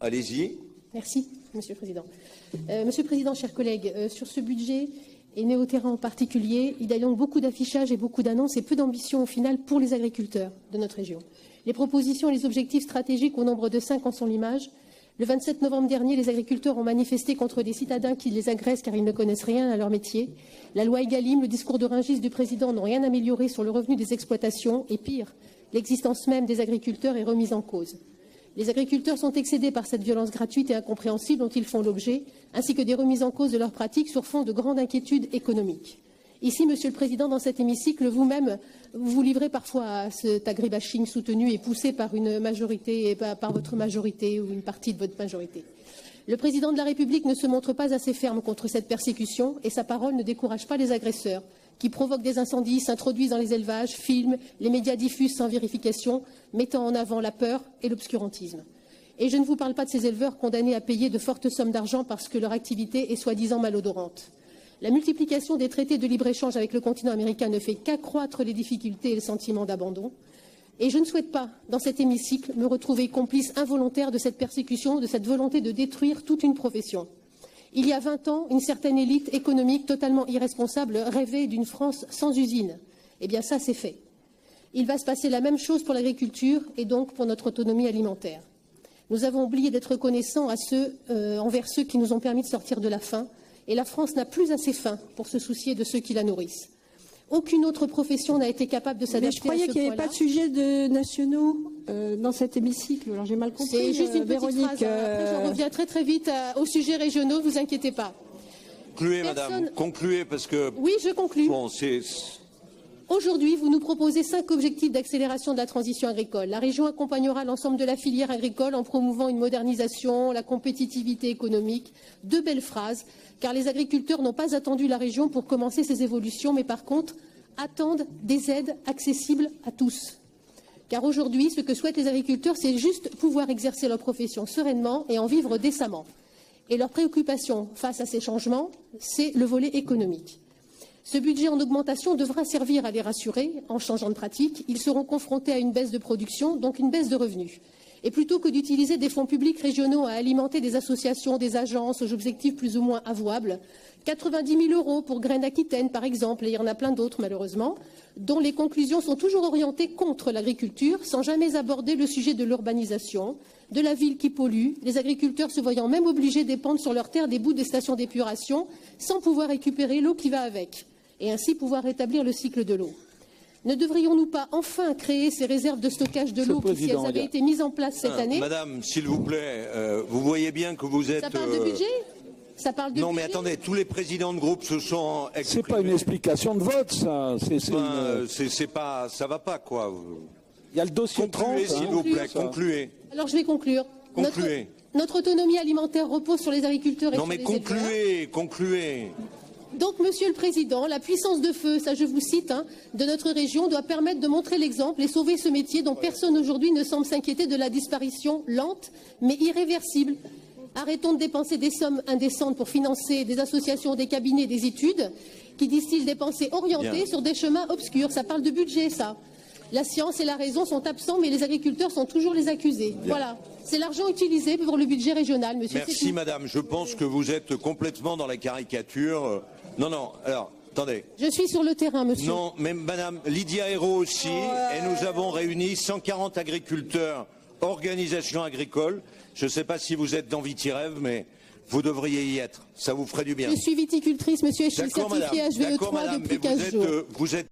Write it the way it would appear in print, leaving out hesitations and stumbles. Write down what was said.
Allez-y. Merci, Monsieur le Président. Monsieur le Président, chers collègues, sur ce budget et Néo-Terrain en particulier, il y a donc beaucoup d'affichage et beaucoup d'annonces et peu d'ambition au final pour les agriculteurs de notre région. Les propositions et les objectifs stratégiques au nombre de 5 en sont l'image. Le 27 novembre dernier, les agriculteurs ont manifesté contre des citadins qui les agressent car ils ne connaissent rien à leur métier. La loi Egalim, le discours de Rungis du Président n'ont rien amélioré sur le revenu des exploitations et pire, l'existence même des agriculteurs est remise en cause. Les agriculteurs sont excédés par cette violence gratuite et incompréhensible dont ils font l'objet, ainsi que des remises en cause de leurs pratiques sur fond de grande inquiétude économique. Ici, Monsieur le Président, dans cet hémicycle, vous-même, vous livrez parfois à cet agribashing soutenu et poussé par une majorité, par votre majorité ou une partie de votre majorité. Le Président de la République ne se montre pas assez ferme contre cette persécution et sa parole ne décourage pas les agresseurs qui provoquent des incendies, s'introduisent dans les élevages, filment, les médias diffusent sans vérification, mettant en avant la peur et l'obscurantisme. Et je ne vous parle pas de ces éleveurs condamnés à payer de fortes sommes d'argent parce que leur activité est soi-disant malodorante. La multiplication des traités de libre-échange avec le continent américain ne fait qu'accroître les difficultés et le sentiment d'abandon. Et je ne souhaite pas, dans cet hémicycle, me retrouver complice involontaire de cette persécution, de cette volonté de détruire toute une profession. Il y a 20 ans, une certaine élite économique totalement irresponsable rêvait d'une France sans usine. Eh bien, ça, c'est fait. Il va se passer la même chose pour l'agriculture et donc pour notre autonomie alimentaire. Nous avons oublié d'être reconnaissants envers ceux qui nous ont permis de sortir de la faim. Et la France n'a plus assez faim pour se soucier de ceux qui la nourrissent. Aucune autre profession n'a été capable de s'adapter à ce point-là. Mais je croyais qu'il n'y avait pas de sujet nationaux dans cet hémicycle. Alors j'ai mal compris. C'est juste une petite Véronique, phrase. Après, j'en reviens très très vite aux sujets régionaux, ne vous inquiétez pas. Concluez, madame. Concluez, parce que... Oui, je conclue. Bon, Aujourd'hui, vous nous proposez 5 objectifs d'accélération de la transition agricole. La région accompagnera l'ensemble de la filière agricole en promouvant une modernisation, la compétitivité économique. 2 belles phrases, car les agriculteurs n'ont pas attendu la région pour commencer ces évolutions, mais par contre, attendent des aides accessibles à tous. Car aujourd'hui, ce que souhaitent les agriculteurs, c'est juste pouvoir exercer leur profession sereinement et en vivre décemment. Et leur préoccupation face à ces changements, c'est le volet économique. Ce budget en augmentation devra servir à les rassurer en changeant de pratique. Ils seront confrontés à une baisse de production, donc une baisse de revenus. Et plutôt que d'utiliser des fonds publics régionaux à alimenter des associations, des agences aux objectifs plus ou moins avouables, 90 000 € pour Graines Aquitaine, par exemple, et il y en a plein d'autres malheureusement, dont les conclusions sont toujours orientées contre l'agriculture, sans jamais aborder le sujet de l'urbanisation, de la ville qui pollue, les agriculteurs se voyant même obligés d'épandre sur leurs terres des bouts des stations d'épuration, sans pouvoir récupérer l'eau qui va avec, et ainsi pouvoir rétablir le cycle de l'eau. Ne devrions-nous pas enfin créer ces réserves de stockage de l'eau qui, si elles avaient été mises en place cette année... Madame, s'il vous plaît, vous voyez bien que vous êtes... Ça parle de budget ? Ça parle de non, budget ? mais attendez, tous les présidents de groupe se sont exprimés. C'est pas une explication de vote, ça. C'est pas... Ça va pas, quoi. Il y a le dossier concluez, 30. s'il vous plaît, concluez. Alors, je vais conclure. Concluez. Notre autonomie alimentaire repose sur les agriculteurs et non, sur les mais concluez, éleveurs. Concluez. Donc, Monsieur le Président, la puissance de feu, ça je vous cite, de notre région doit permettre de montrer l'exemple et sauver ce métier dont personne aujourd'hui ne semble s'inquiéter de la disparition lente mais irréversible. Arrêtons de dépenser des sommes indécentes pour financer des associations, des cabinets, des études qui disent-ils des pensées orientées sur des chemins obscurs. Ça parle de budget, ça. La science et la raison sont absents, mais les agriculteurs sont toujours les accusés. Bien. Voilà. C'est l'argent utilisé pour le budget régional, monsieur. Merci, madame. Je pense que vous êtes complètement dans la caricature. Non, non. Alors, attendez. Je suis sur le terrain, monsieur. Non, mais madame Lydia Hérault aussi. Et nous avons réuni 140 agriculteurs, organisations agricoles. Je ne sais pas si vous êtes dans Vitirève, mais vous devriez y être. Ça vous ferait du bien. Je suis viticultrice, monsieur, et je suis certifiée HVE3 depuis 15 jours. Vous êtes